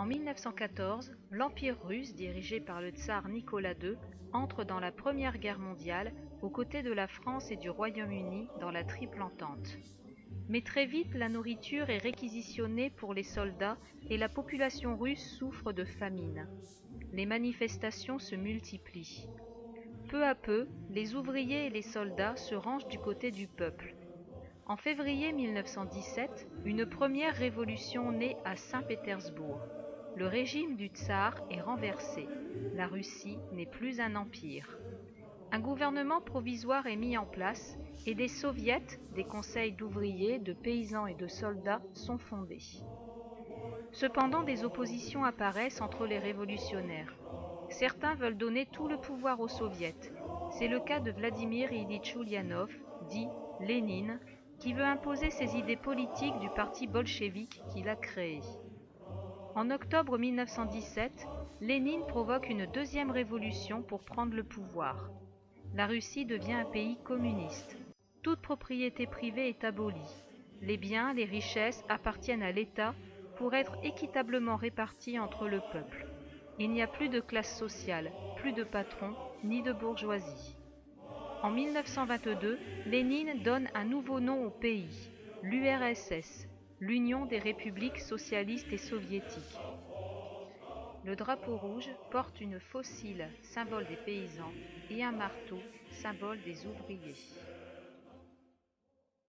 En 1914, l'Empire russe, dirigé par le tsar Nicolas II, entre dans la Première Guerre mondiale aux côtés de la France et du Royaume-Uni dans la Triple Entente. Mais très vite, la nourriture est réquisitionnée pour les soldats et la population russe souffre de famine. Les manifestations se multiplient. Peu à peu, les ouvriers et les soldats se rangent du côté du peuple. En février 1917, une première révolution naît à Saint-Pétersbourg. Le régime du tsar est renversé. La Russie n'est plus un empire. Un gouvernement provisoire est mis en place et des soviets, des conseils d'ouvriers, de paysans et de soldats sont fondés. Cependant, des oppositions apparaissent entre les révolutionnaires. Certains veulent donner tout le pouvoir aux soviets. C'est le cas de Vladimir Ilitch Ulyanov, dit Lénine, qui veut imposer ses idées politiques du parti bolchevique qu'il a créé. En octobre 1917, Lénine provoque une deuxième révolution pour prendre le pouvoir. La Russie devient un pays communiste. Toute propriété privée est abolie. Les biens, les richesses appartiennent à l'État pour être équitablement répartis entre le peuple. Il n'y a plus de classe sociale, plus de patrons, ni de bourgeoisie. En 1922, Lénine donne un nouveau nom au pays, l'URSS, l'Union des républiques socialistes et soviétiques. Le drapeau rouge porte une faucille, symbole des paysans, et un marteau, symbole des ouvriers.